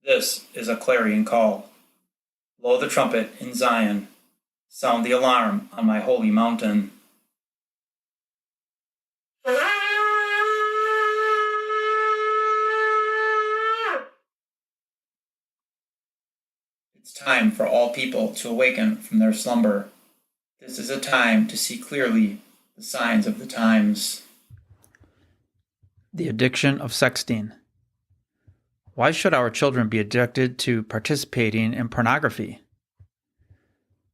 This is a clarion call. Blow the trumpet in Zion. Sound the alarm on my holy mountain. It's time for all people to awaken from their slumber. This is a time to see clearly the signs of the times. The addiction of sexting. Why should our children be addicted to participating in pornography?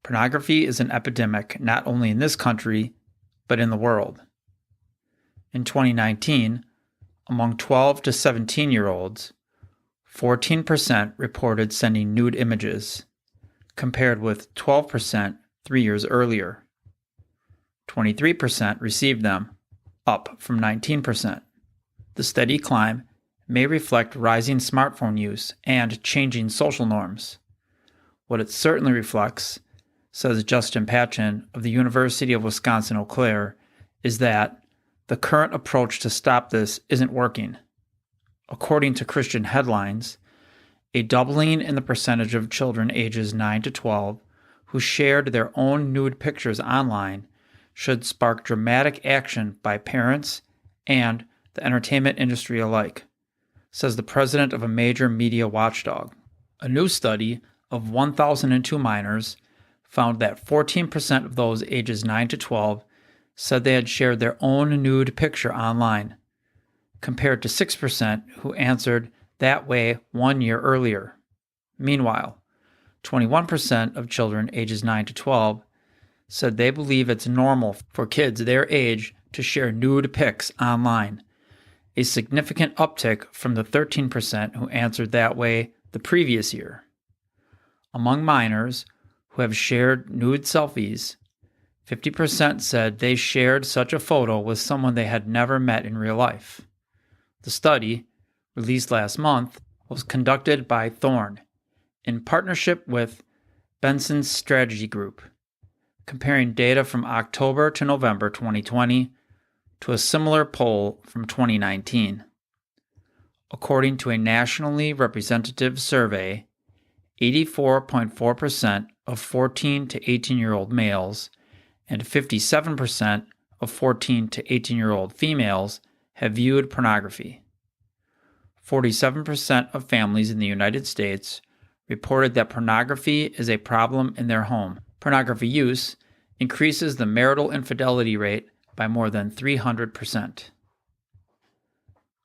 Pornography is an epidemic not only in this country, but in the world. In 2019, among 12 to 17-year-olds, 14% reported sending nude images, compared with 12% 3 years earlier. 23% received them, up from 19%. The steady climb may reflect rising smartphone use and changing social norms. What it certainly reflects, says Justin Patchen of the University of Wisconsin-Eau Claire, is that the current approach to stop this isn't working. According to Christian Headlines, a doubling in the percentage of children ages 9 to 12 who shared their own nude pictures online should spark dramatic action by parents and the entertainment industry alike, says the president of a major media watchdog. A new study of 1,002 minors found that 14% of those ages 9 to 12 said they had shared their own nude picture online, compared to 6% who answered that way 1 year earlier. Meanwhile, 21% of children ages 9 to 12 said they believe it's normal for kids their age to share nude pics online, a significant uptick from the 13% who answered that way the previous year. Among minors who have shared nude selfies, 50% said they shared such a photo with someone they had never met in real life. The study, released last month, was conducted by Thorne in partnership with Benson's Strategy Group, comparing data from October to November 2020 to a similar poll from 2019. According to a nationally representative survey, 84.4% of 14 to 18-year-old males and 57% of 14 to 18-year-old females have viewed pornography. 47% of families in the United States reported that pornography is a problem in their home. Pornography use increases the marital infidelity rate by more than 300%.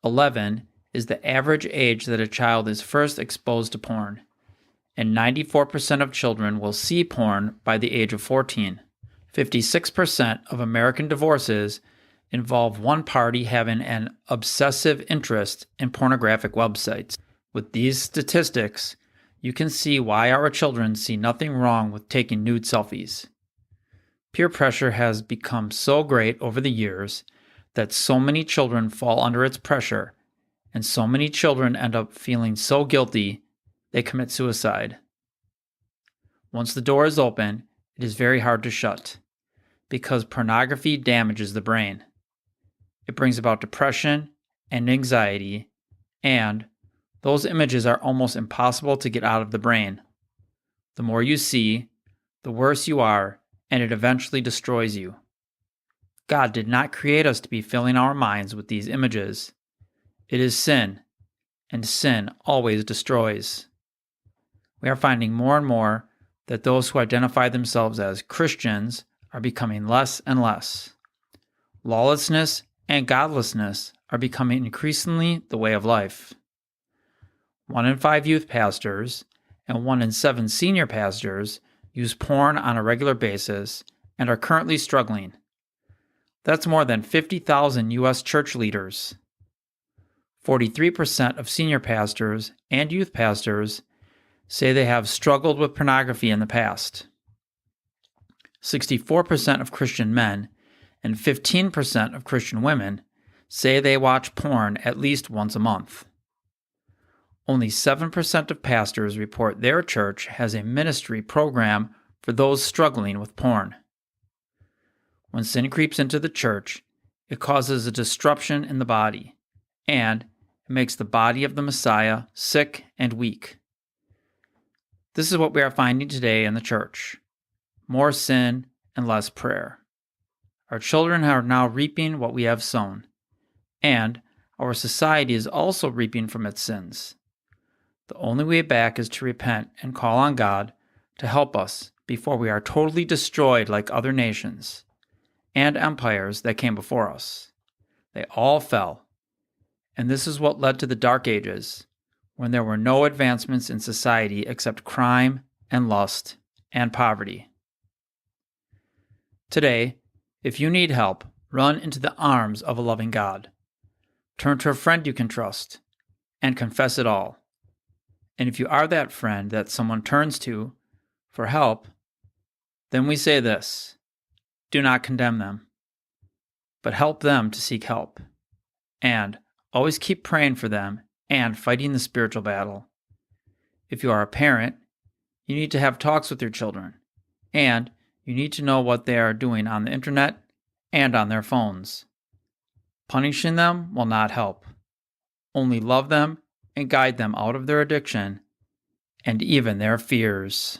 11 is the average age that a child is first exposed to porn, and 94% of children will see porn by the age of 14. 56% of American divorces involve one party having an obsessive interest in pornographic websites. With these statistics, you can see why our children see nothing wrong with taking nude selfies. Peer pressure has become so great over the years that so many children fall under its pressure, and so many children end up feeling so guilty they commit suicide. Once the door is open, it is very hard to shut, because pornography damages the brain. It brings about depression and anxiety, and those images are almost impossible to get out of the brain. The more you see, the worse you are, and it eventually destroys you. God did not create us to be filling our minds with these images. It is sin, and sin always destroys. We are finding more and more that those who identify themselves as Christians are becoming less and less. Lawlessness and godlessness are becoming increasingly the way of life. 1 in 5 youth pastors and 1 in 7 senior pastors use porn on a regular basis and are currently struggling. That's more than 50,000 U.S. church leaders. 43% of senior pastors and youth pastors say they have struggled with pornography in the past. 64% of Christian men and 15% of Christian women say they watch porn at least once a month. Only 7% of pastors report their church has a ministry program for those struggling with porn. When sin creeps into the church, it causes a disruption in the body, and it makes the body of the Messiah sick and weak. This is what we are finding today in the church: more sin and less prayer. Our children are now reaping what we have sown, and our society is also reaping from its sins. The only way back is to repent and call on God to help us before we are totally destroyed like other nations and empires that came before us. They all fell, and this is what led to the Dark Ages, when there were no advancements in society except crime and lust and poverty. Today, if you need help, run into the arms of a loving God. Turn to a friend you can trust and confess it all. And if you are that friend that someone turns to for help, then we say this: do not condemn them, but help them to seek help. And always keep praying for them and fighting the spiritual battle. If you are a parent, you need to have talks with your children, and you need to know what they are doing on the internet and on their phones. Punishing them will not help. Only love them and guide them out of their addiction and even their fears.